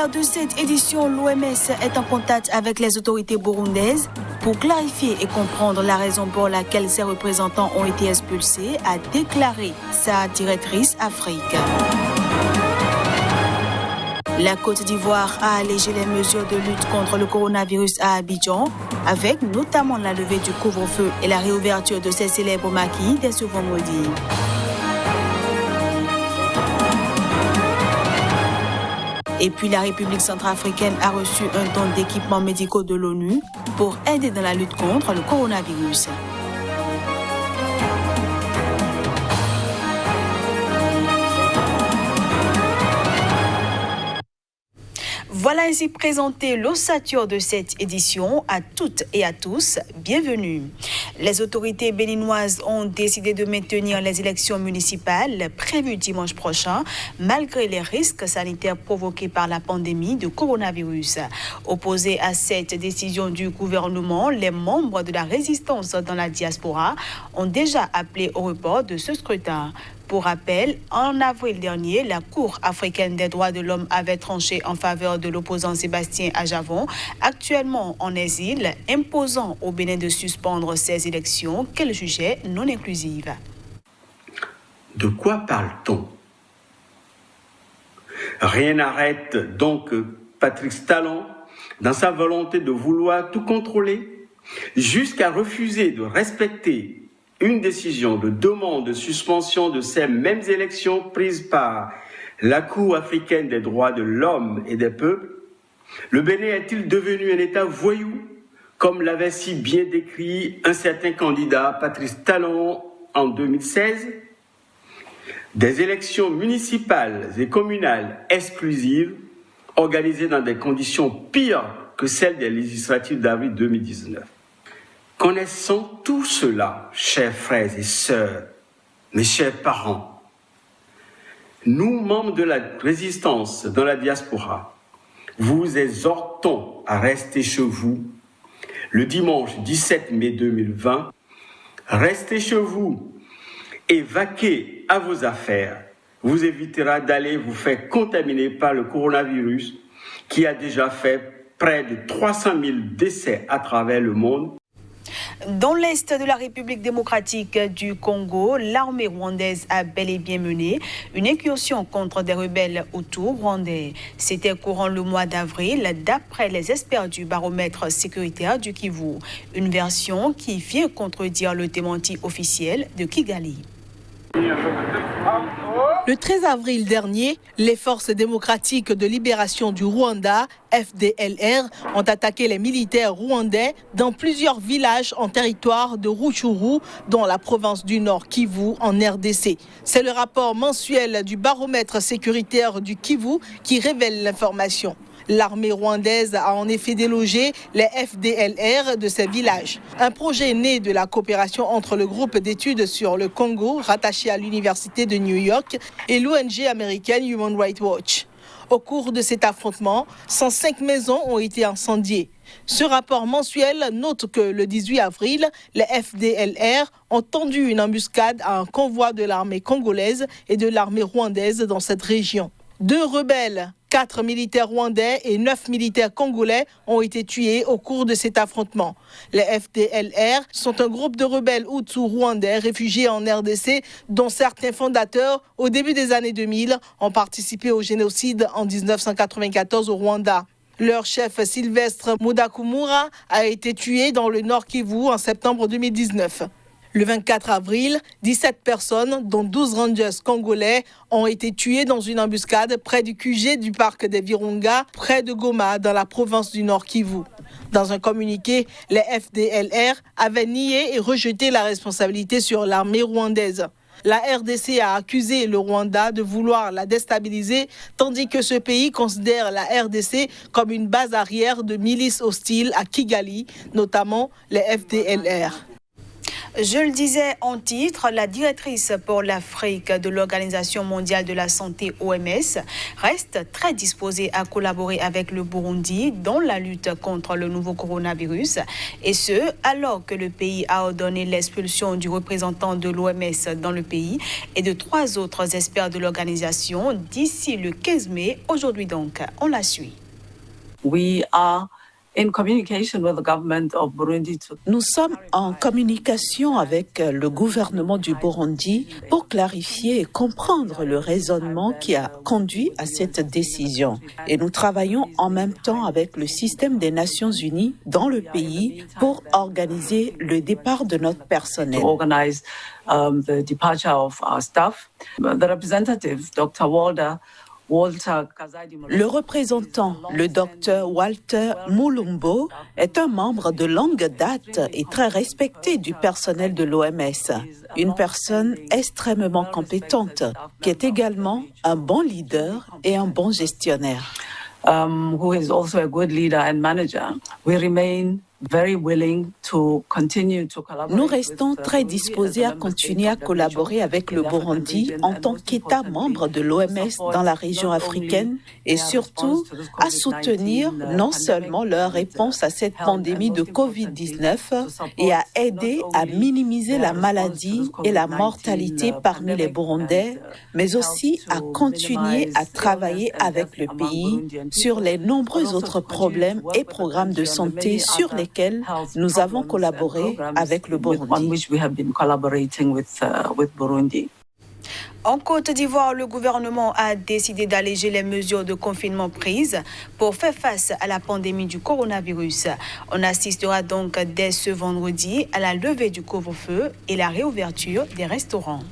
sommaire de cette édition, l'OMS est en contact avec les autorités burundaises pour clarifier et comprendre la raison pour laquelle ses représentants ont été expulsés, a déclaré sa directrice Afrique. La Côte d'Ivoire a allégé les mesures de lutte contre le coronavirus à Abidjan, avec notamment la levée du couvre-feu et la réouverture de ses célèbres maquis dès ce vendredi. Et puis la République centrafricaine a reçu un don d'équipements médicaux de l'ONU pour aider dans la lutte contre le coronavirus. Voilà ainsi présenté l'ossature de cette édition. À toutes et à tous, bienvenue. Les autorités béninoises ont décidé de maintenir les élections municipales prévues dimanche prochain, malgré les risques sanitaires provoqués par la pandémie de coronavirus. Opposés à cette décision du gouvernement, les membres de la résistance dans la diaspora ont déjà appelé au report de ce scrutin. Pour rappel, en avril dernier, la Cour africaine des droits de l'homme avait tranché en faveur de l'opposant Sébastien Ajavon, actuellement en exil, imposant au Bénin de suspendre ces élections qu'elle jugeait non inclusives. De quoi parle-t-on? Rien n'arrête donc Patrice Talon dans sa volonté de vouloir tout contrôler, jusqu'à refuser de respecter une décision de demande de suspension de ces mêmes élections prises par la Cour africaine des droits de l'homme et des peuples. Le Bénin est-il devenu un État voyou, comme l'avait si bien décrit un certain candidat, Patrice Talon, en 2016? Des élections municipales et communales exclusives, organisées dans des conditions pires que celles des législatives d'avril 2019. Connaissons tout cela, chers frères et sœurs, mes chers parents. Nous, membres de la résistance dans la diaspora, vous exhortons à rester chez vous. Le dimanche 17 mai 2020, restez chez vous et vaquez à vos affaires. Vous évitera d'aller vous faire contaminer par le coronavirus qui a déjà fait près de 300 000 décès à travers le monde. Dans l'est de la République démocratique du Congo, l'armée rwandaise a bel et bien mené une incursion contre des rebelles hutus rwandais. C'était courant le mois d'avril, d'après les experts du baromètre sécuritaire du Kivu. Une version qui vient contredire le démenti officiel de Kigali. Le 13 avril dernier, les forces démocratiques de libération du Rwanda, FDLR, ont attaqué les militaires rwandais dans plusieurs villages en territoire de Rutshuru, dans la province du Nord Kivu, en RDC. C'est le rapport mensuel du baromètre sécuritaire du Kivu qui révèle l'information. L'armée rwandaise a en effet délogé les FDLR de ces villages. Un projet né de la coopération entre le groupe d'études sur le Congo, rattaché à l'Université de New York, et l'ONG américaine Human Rights Watch. Au cours de cet affrontement, 105 maisons ont été incendiées. Ce rapport mensuel note que le 18 avril, les FDLR ont tendu une embuscade à un convoi de l'armée congolaise et de l'armée rwandaise dans cette région. 2 rebelles, 4 militaires rwandais et 9 militaires congolais ont été tués au cours de cet affrontement. Les FDLR sont un groupe de rebelles hutus rwandais réfugiés en RDC dont certains fondateurs, au début des années 2000, ont participé au génocide en 1994 au Rwanda. Leur chef Sylvestre Mudakumura a été tué dans le Nord Kivu en septembre 2019. Le 24 avril, 17 personnes, dont 12 rangers congolais, ont été tuées dans une embuscade près du QG du parc des Virunga, près de Goma, dans la province du Nord Kivu. Dans un communiqué, les FDLR avaient nié et rejeté la responsabilité sur l'armée rwandaise. La RDC a accusé le Rwanda de vouloir la déstabiliser, tandis que ce pays considère la RDC comme une base arrière de milices hostiles à Kigali, notamment les FDLR. Je le disais en titre, la directrice pour l'Afrique de l'Organisation mondiale de la santé OMS reste très disposée à collaborer avec le Burundi dans la lutte contre le nouveau coronavirus, et ce, alors que le pays a ordonné l'expulsion du représentant de l'OMS dans le pays et de 3 autres experts de l'organisation d'ici le 15 mai. Aujourd'hui donc, on la suit. Nous sommes en communication avec le gouvernement du Burundi pour clarifier et comprendre le raisonnement qui a conduit à cette décision. Et nous travaillons en même temps avec le système des Nations Unies dans le pays pour organiser le départ de notre personnel. Le représentant, le docteur Walter Mulumbo, est un membre de longue date et très respecté du personnel de l'OMS. Une personne extrêmement compétente, qui est également un bon leader et un bon gestionnaire. Who is also a good leader and manager. We remain very willing to continue to collaborate. Nous restons très disposés à continuer à collaborer avec le Burundi en tant qu'État membre de l'OMS dans la région africaine et surtout à soutenir non seulement leur réponse à cette pandémie de Covid-19 et à aider à minimiser la maladie et la mortalité parmi les Burundais, mais aussi à continuer à travailler avec le pays sur les nombreux autres problèmes et programmes de santé sur lesquels nous avons collaboré avec le Burundi. En Côte d'Ivoire, le gouvernement a décidé d'alléger les mesures de confinement prises pour faire face à la pandémie du coronavirus. On assistera donc dès ce vendredi à la levée du couvre-feu et la réouverture des restaurants.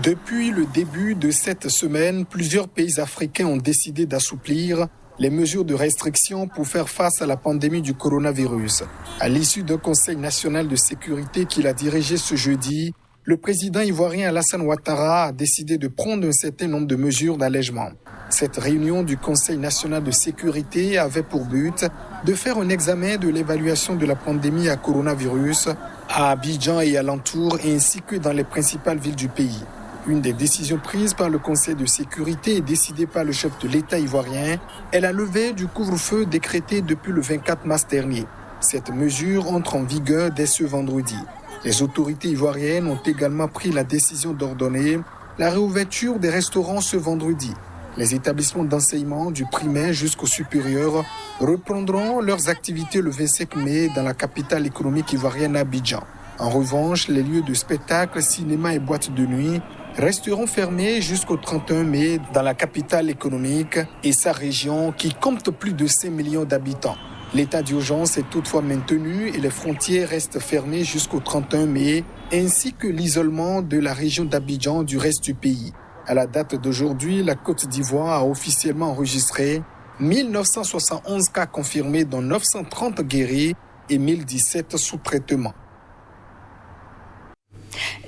Depuis le début de cette semaine, plusieurs pays africains ont décidé d'assouplir les mesures de restriction pour faire face à la pandémie du coronavirus. À l'issue d'un conseil national de sécurité qu'il a dirigé ce jeudi, le président ivoirien Alassane Ouattara a décidé de prendre un certain nombre de mesures d'allègement. Cette réunion du Conseil national de sécurité avait pour but de faire un examen de l'évaluation de la pandémie à coronavirus à Abidjan et alentours, ainsi que dans les principales villes du pays. Une des décisions prises par le Conseil de sécurité et décidée par le chef de l'État ivoirien est la levée du couvre-feu décrété depuis le 24 mars dernier. Cette mesure entre en vigueur dès ce vendredi. Les autorités ivoiriennes ont également pris la décision d'ordonner la réouverture des restaurants ce vendredi. Les établissements d'enseignement du primaire jusqu'au supérieur reprendront leurs activités le 25 mai dans la capitale économique ivoirienne Abidjan. En revanche, les lieux de spectacle, cinéma et boîtes de nuit resteront fermés jusqu'au 31 mai dans la capitale économique et sa région qui compte plus de 5 millions d'habitants. L'état d'urgence est toutefois maintenu et les frontières restent fermées jusqu'au 31 mai, ainsi que l'isolement de la région d'Abidjan du reste du pays. À la date d'aujourd'hui, la Côte d'Ivoire a officiellement enregistré 1971 cas confirmés, dont 930 guéris et 1017 sous traitement.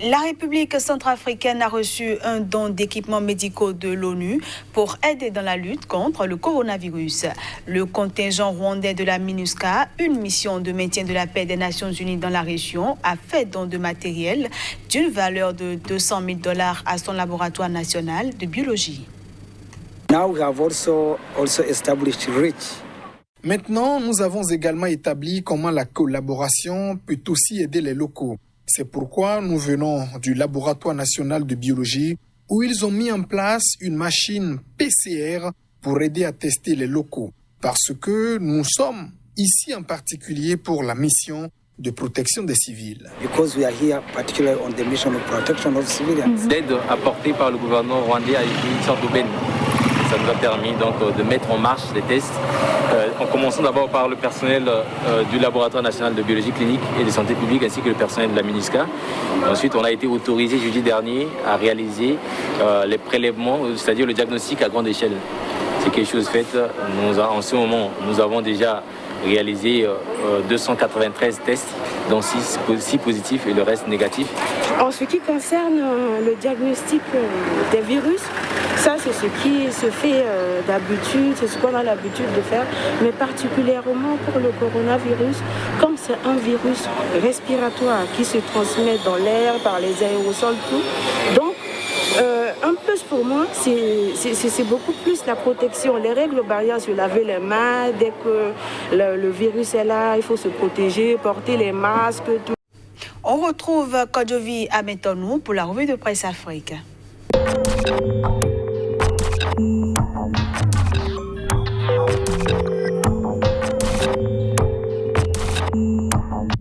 La République centrafricaine a reçu un don d'équipements médicaux de l'ONU pour aider dans la lutte contre le coronavirus. Le contingent rwandais de la MINUSCA, une mission de maintien de la paix des Nations Unies dans la région, a fait don de matériel d'une valeur de $200,000 à son laboratoire national de biologie. Maintenant, nous avons également établi comment la collaboration peut aussi aider les locaux. C'est pourquoi nous venons du laboratoire national de biologie où ils ont mis en place une machine PCR pour aider à tester les locaux. Parce que nous sommes ici en particulier pour la mission de protection des civils. L'aide apportée par le gouvernement rwandais a été une sorte d'aubaine. Ça nous a permis donc de mettre en marche les tests, en commençant d'abord par le personnel du laboratoire national de biologie clinique et de santé publique ainsi que le personnel de la MINUSCA. Ensuite, on a été autorisé jeudi dernier à réaliser les prélèvements, c'est-à-dire le diagnostic à grande échelle. C'est quelque chose fait. En ce moment, nous avons déjà réalisé 293 tests, dont 6 positifs et le reste négatif. En ce qui concerne le diagnostic des virus, ça c'est ce qui se fait d'habitude, c'est ce qu'on a l'habitude de faire, mais particulièrement pour le coronavirus, comme c'est un virus respiratoire qui se transmet dans l'air par les aérosols, tout. Donc, un plus pour moi, c'est beaucoup plus la protection. Les règles barrières, se laver les mains, dès que le virus est là, il faut se protéger, porter les masques, tout. On retrouve Kodjovi Ametonou pour la revue de presse Afrique.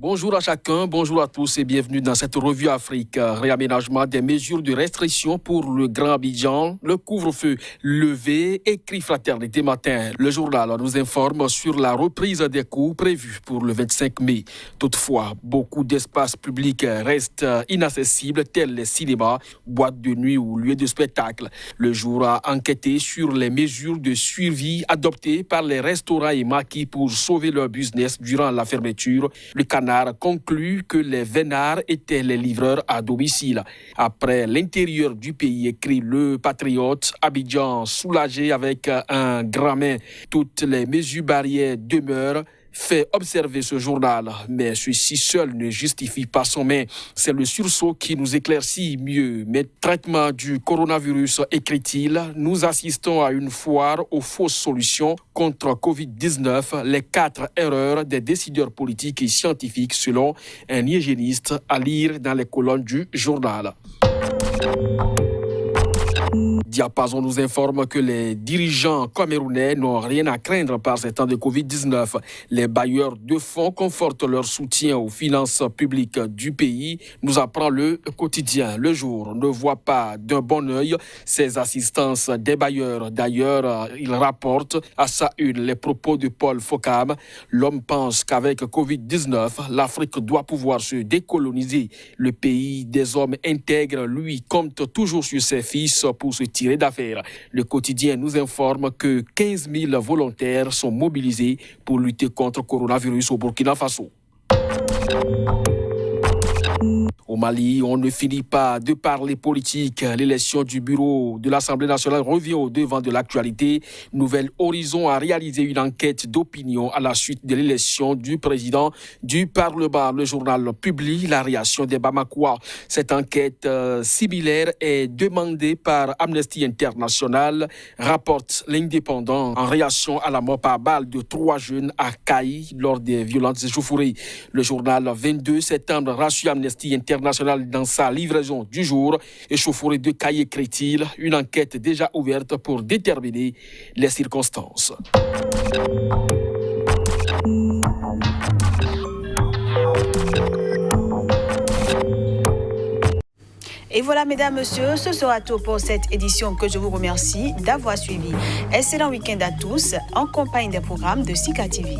Bonjour à chacun, bonjour à tous et bienvenue dans cette revue Afrique. Réaménagement des mesures de restriction pour le Grand Abidjan, le couvre-feu levé, écrit Fraternité Matin. Le journal nous informe sur la reprise des cours prévus pour le 25 mai. Toutefois, beaucoup d'espaces publics restent inaccessibles, tels les cinémas, boîtes de nuit ou lieux de spectacle. Le jour a enquêté sur les mesures de suivi adoptées par les restaurants et maquis pour sauver leur business durant la fermeture. Le Canard conclut que les vénards étaient les livreurs à domicile. Après l'intérieur du pays, écrit le Patriote, Abidjan soulagé avec un grand main. Toutes les mesures barrières demeurent, fait observer ce journal, mais ceci seul ne justifie pas son main. C'est le sursaut qui nous éclaircit mieux. Mais traitement du coronavirus, écrit-il, nous assistons à une foire aux fausses solutions contre Covid-19, les 4 erreurs des décideurs politiques et scientifiques selon un hygiéniste à lire dans les colonnes du journal. Diapason nous informe que les dirigeants camerounais n'ont rien à craindre par ces temps de Covid-19. Les bailleurs de fonds confortent leur soutien aux finances publiques du pays, nous apprend le quotidien. Le Jour ne voit pas d'un bon œil ces assistances des bailleurs. D'ailleurs, il rapporte à sa une les propos de Paul Fokam. L'homme pense qu'avec Covid-19, l'Afrique doit pouvoir se décoloniser. Le pays des hommes intègres, lui, compte toujours sur ses fils pour se tirer d'affaire. Le quotidien nous informe que 15 000 volontaires sont mobilisés pour lutter contre le coronavirus au Burkina Faso. Au Mali, on ne finit pas de parler politique. L'élection du bureau de l'Assemblée nationale revient au devant de l'actualité. Nouvel Horizon a réalisé une enquête d'opinion à la suite de l'élection du président du Parlement. Le journal publie la réaction des Bamakois. Cette enquête similaire est demandée par Amnesty International, rapporte l'Indépendant, en réaction à la mort par balle de 3 jeunes à Kaï lors des violentes échauffourées. Le journal 22 septembre rassure Amnesty International dans sa livraison du jour. Échauffourée de Kaï, écrit-il, une enquête déjà ouverte pour déterminer les circonstances. Et voilà, mesdames, messieurs, ce sera tout pour cette édition que je vous remercie d'avoir suivi. Excellent week-end à tous en compagnie des programmes de Sika TV.